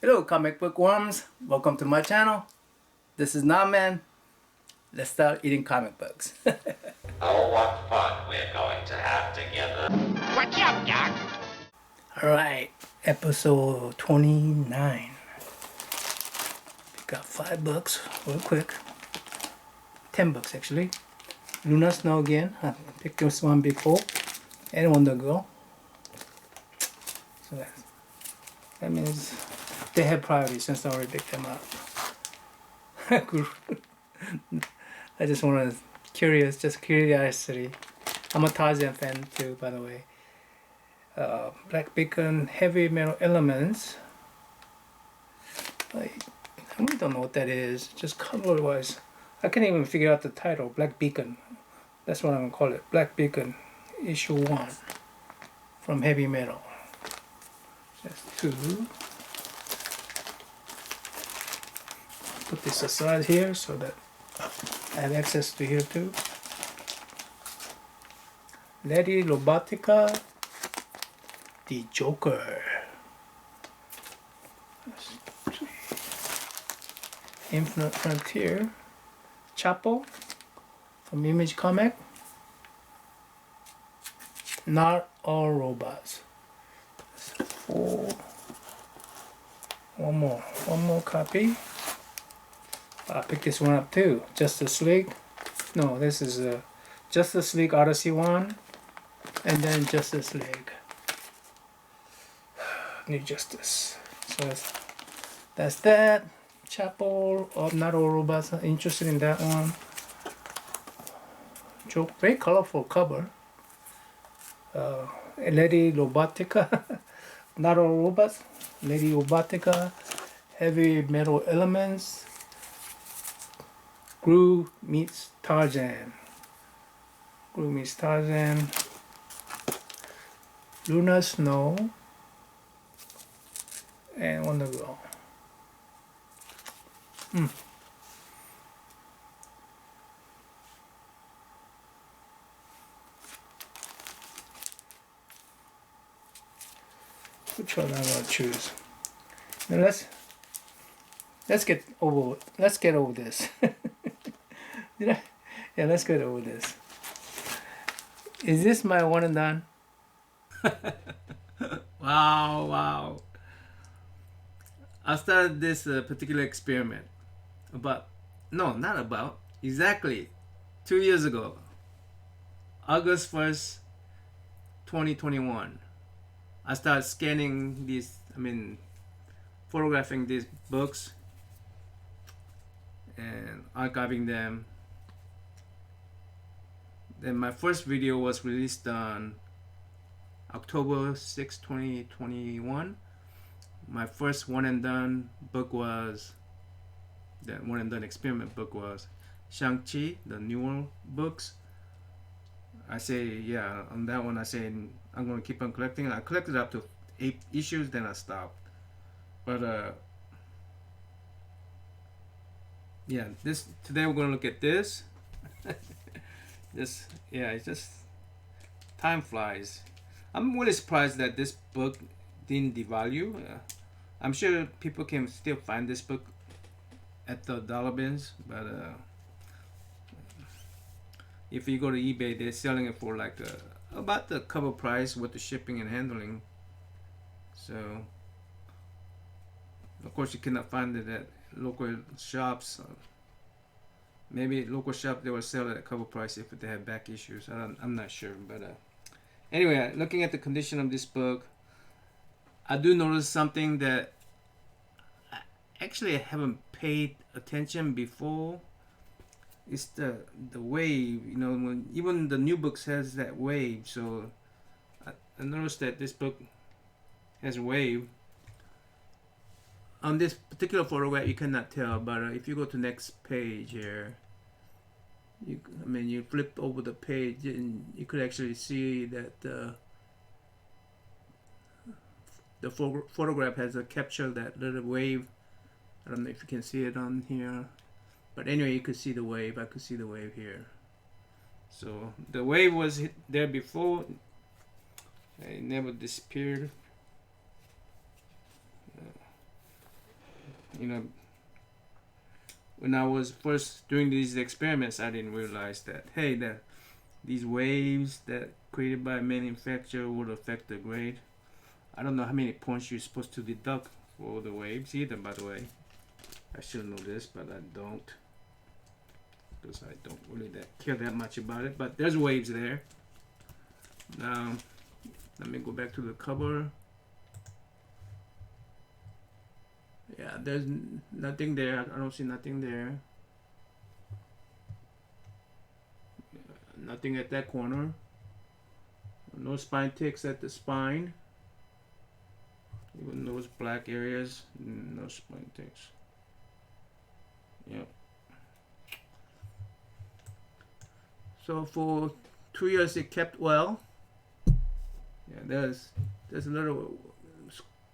Hello comic book worms, welcome to my channel. This is Naman. Let's start eating comic books. Oh, what fun we're going to have together. What's up, Doc? Alright, episode 29. We got 5 books, real quick. 10 books actually. Luna Snow again, I picked this one before. And Wonder Girl. So that means they have priority since I already picked them up. I just want to just curiosity. I'm a Tarzan fan too, by the way. Black Beacon, Heavy Metal Elements. I really don't know what that is, just color wise. I can't even figure out the title, Black Beacon. That's what I'm gonna call it, Black Beacon, issue 1 from Heavy Metal. That's 2. Put this aside here so that I have access to here too. Lady Lobotica, the Joker. Infinite Frontier, Chapo from Image Comic. Not All Robots. 4. One more copy. I picked this one up too. Justice League. No, this is Justice League Odyssey 1. And then Justice League New Justice. So that's that. Chapel of Not All Robots. I'm interested in that one. Very colorful cover. Lady Lobotica. Not All Robots. Lady Lobotica. Heavy Metal Elements. Groo meets Tarzan. Groo meets Tarzan. Luna Snow. And Wonder Girl. Which one I'm gonna choose? Now let's get over this. Yeah, let's get over this. Is this my one and done? Wow. I started this particular experiment exactly 2 years ago, August 1st, 2021. I started scanning photographing these books and archiving them. Then my first video was released on October 6, 2021. My first one and done book was, the one and done experiment book was Shang-Chi, the newer books. I say, on that one I say I'm going to keep on collecting. I collected up to 8 issues, then I stopped. But today we're going to look at this. It's just time flies. I'm really surprised that this book didn't devalue. I'm sure people can still find this book at the dollar bins, but if you go to eBay, they're selling it for like about the cover price with the shipping and handling. So of course you cannot find it at local shops. Maybe local shop they will sell it at cover price if they have back issues. I'm not sure, but anyway, looking at the condition of this book, I do notice something that I actually haven't paid attention before. It's the wave. When even the new books has that wave. So I noticed that this book has a wave. On this particular photograph, you cannot tell, but if you go to next page here, you flip over the page and you could actually see that the photograph has a capture that little wave. I don't know if you can see it on here, but anyway, you could see the wave. I could see the wave here. So the wave was there before. It never disappeared. you know, when I was first doing these experiments, I didn't realize that, hey, that these waves that created by manufacturer would affect the grade. I don't know how many points you're supposed to deduct for the waves either, by the way. I should know this, but I don't, because I don't really care that much about it. But there's waves there. Now, let me go back to the cover. Yeah, there's nothing there. I don't see nothing there. Nothing at that corner. No spine ticks at the spine. Even those black areas, no spine ticks. Yep. So for 2 years it kept well. Yeah, there's a little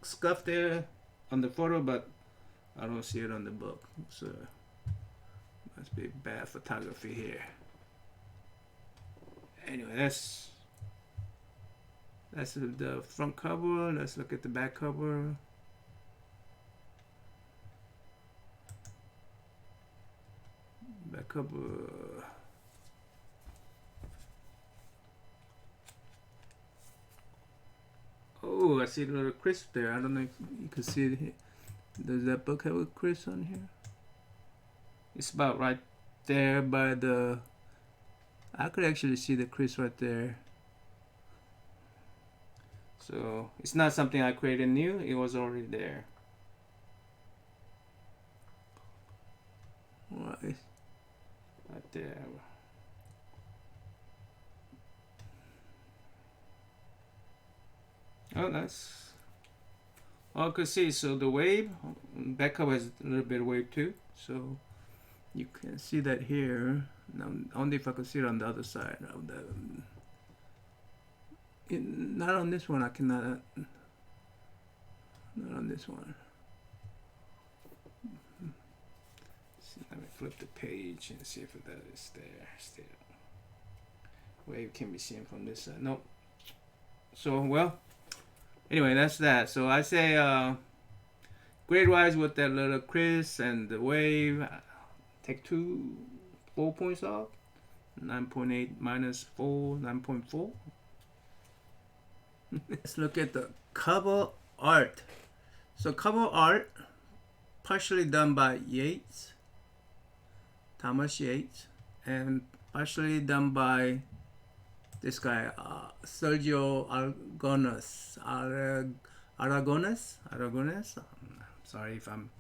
scuff there on the photo, but I don't see it on the book. So must be bad photography here. Anyway, that's the front cover. Let's look at the back cover. Back cover. Oh, I see a little crisp there. I don't know if you can see it here. Does that book have a crisp on here? It's about right there by the... I could actually see the crisp right there. So it's not something I created new. It was already there. Right there. Oh, that's all I could see. So the wave, back cover has a little bit of wave too. So you can see that here. Now, only if I could see it on the other side of the. Not on this one. I cannot. Not on this one. So let me flip the page and see if that is there still. Wave can be seen from this side. Nope. So well. Anyway, that's that. So I say grade-wise with that little Chris and the wave, take 4 points off. 9.8 minus 4, 9.4. Let's look at the cover art. So cover art, partially done by Yates, Thomas Yates, and partially done by this guy, Sergio Aragones. Sorry if I'm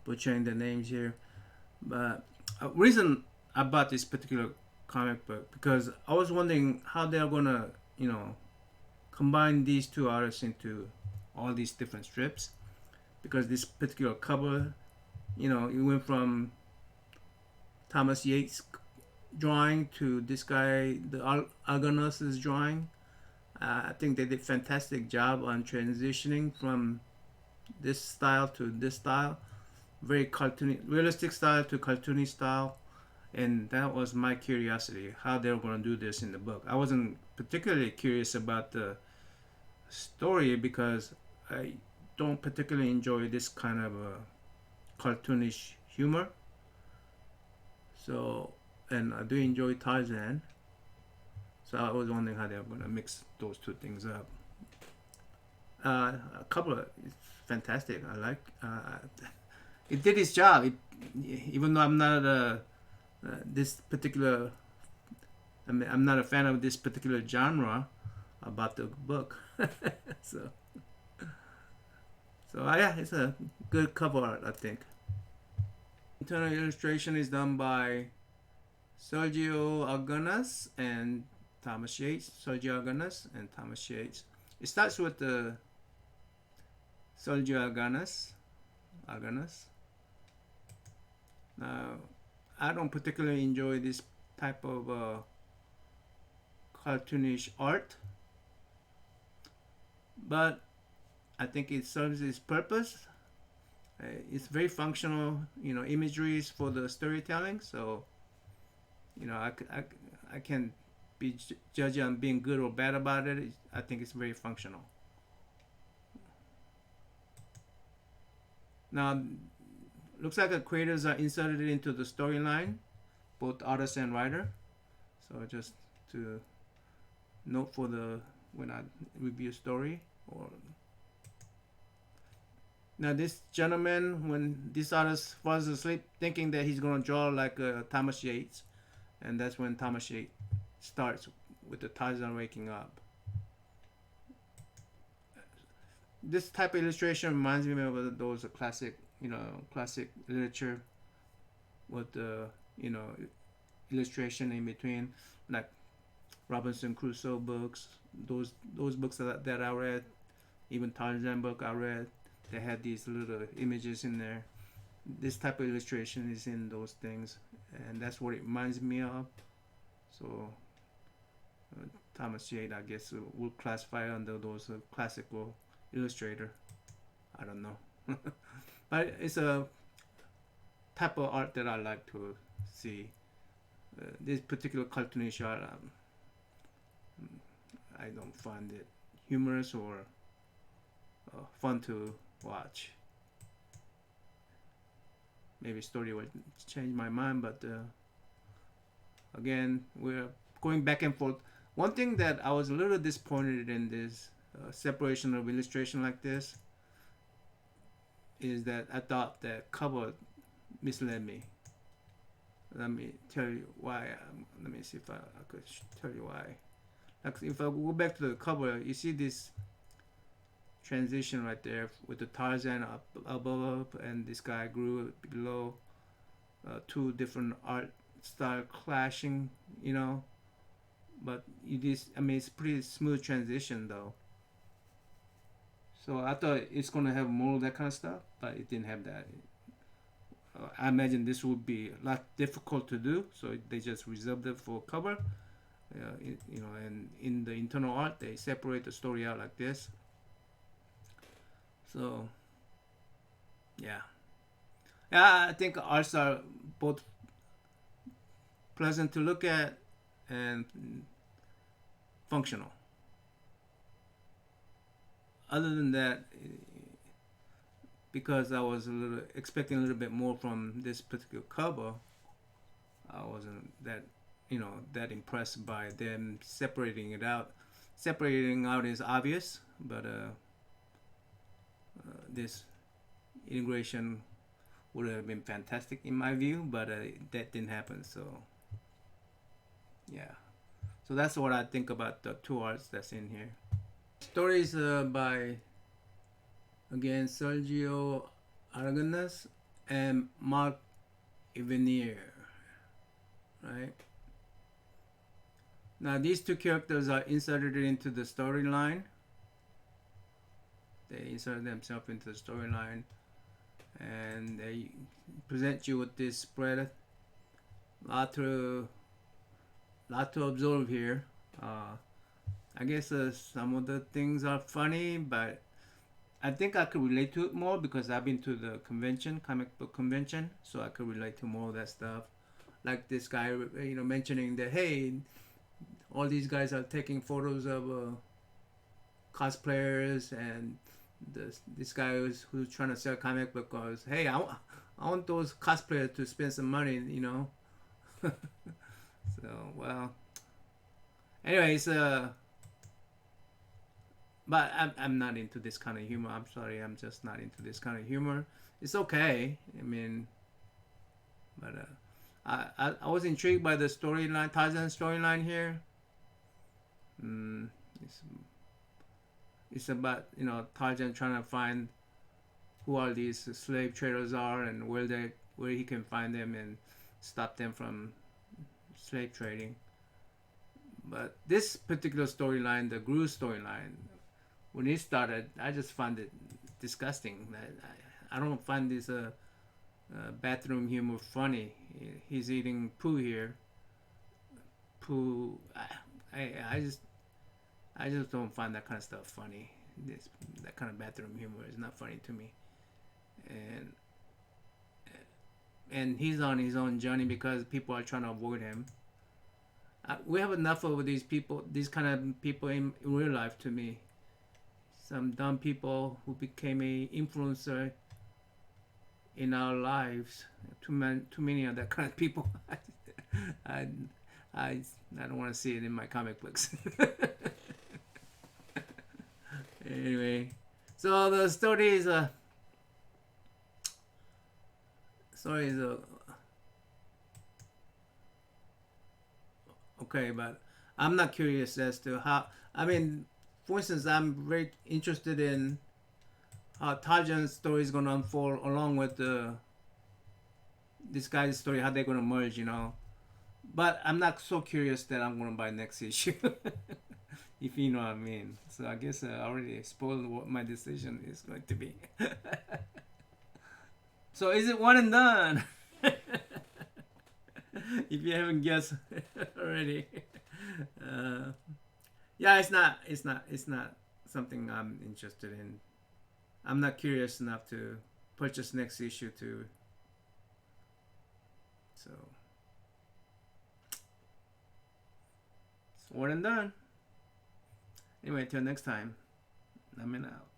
butchering the names here, but reason I bought this particular comic book because I was wondering how they're gonna, combine these two artists into all these different strips, because this particular cover, it went from Thomas Yates drawing to this guy, the Argonos' drawing. I think they did a fantastic job on transitioning from this style to this style. Very cartoony, realistic style to cartoony style. And that was my curiosity, how they were going to do this in the book. I wasn't particularly curious about the story because I don't particularly enjoy this kind of cartoonish humor. So, and I do enjoy Tarzan. So I was wondering how they were going to mix those two things up. A couple of, it's fantastic. I like, it did its job. Even though I'm not this particular, I'm not a fan of this particular genre about the book. so yeah, it's a good cover art, I think. Internal illustration is done by Sergio Argonas and Thomas Yates. Sergio Argonas and Thomas Yates. It starts with the Sergio Argonas. Now, I don't particularly enjoy this type of cartoonish art, but I think it serves its purpose. It's very functional, imageries for the storytelling. So, I can be judged on being good or bad about it. I think it's very functional. Now, looks like the creators are inserted into the storyline, both artist and writer. So just to note for the when I review story. Or now this gentleman, when this artist falls asleep, thinking that he's gonna draw like Thomas Yates, and that's when Thomas Yates starts with the Tarzan waking up. This type of illustration reminds me of those classic, classic literature with the, illustration in between, like Robinson Crusoe books, those books that I read, even Tarzan book I read, they had these little images in there. This type of illustration is in those things, and that's what it reminds me of. So Thomas Yates, I guess, will classify under those classical illustrator. I don't know, but it's a type of art that I like to see. This particular cartoonish art, I don't find it humorous or fun to watch. Maybe story will change my mind, but again, we're going back and forth. One thing that I was a little disappointed in this separation of illustration like this is that I thought that cover misled me. Let me tell you why. Let me see if I could tell you why. Like if I go back to the cover, you see this transition right there with the Tarzan up above and this guy Groo below. Two different art style clashing, But it's pretty smooth transition though. So I thought it's gonna have more of that kind of stuff, but it didn't have that. I imagine this would be a lot difficult to do, so they just reserved it for cover. And in the internal art, they separate the story out like this. So, yeah, I think arts are both pleasant to look at and functional. Other than that, because I was expecting a little bit more from this particular cover, I wasn't that impressed by them separating it out. Separating out is obvious, but this integration would have been fantastic in my view, but that didn't happen. So yeah, so that's what I think about the two arts that's in here. Stories by again Sergio Aragonés and Mark Evanier, right? Now these two characters are inserted into the storyline. They insert themselves into the storyline, and they present you with this spread. Lot to observe here. I guess some of the things are funny, but I think I could relate to it more because I've been to the convention, comic book convention, so I could relate to more of that stuff. Like this guy, mentioning that, hey, all these guys are taking photos of cosplayers, and this guy who's trying to sell comic book goes, hey, I want those cosplayers to spend some money, So, well, anyways, but I'm not into this kind of humor. I'm sorry, I'm just not into this kind of humor. It's okay. But I was intrigued by the storyline, Tarzan storyline here. It's about Tarzan trying to find who all these slave traders are and where he can find them and stop them from slave trading. But this particular storyline, the Groo storyline, when it started, I just found it disgusting. I don't find this bathroom humor funny. He's eating poo here. Poo. I just don't find that kind of stuff funny. That kind of bathroom humor is not funny to me. And he's on his own journey because people are trying to avoid him. We have enough of these people, these kind of people in real life to me. Some dumb people who became a influencer in our lives. Too many of that kind of people. I, I don't want to see it in my comic books. Anyway, so the story is okay, but I'm not curious as to how. I mean, for instance, I'm very interested in how Tarzan's story is going to unfold along with this guy's story, how they're going to merge, you know. But I'm not so curious that I'm going to buy next issue, if you know what I mean. So I guess I already spoiled what my decision is going to be. So is it one and done? If you haven't guessed already. Uh, yeah, it's not something I'm interested in. I'm not curious enough to purchase next issue to. So it's one and done. Anyway, till next time, I'm out.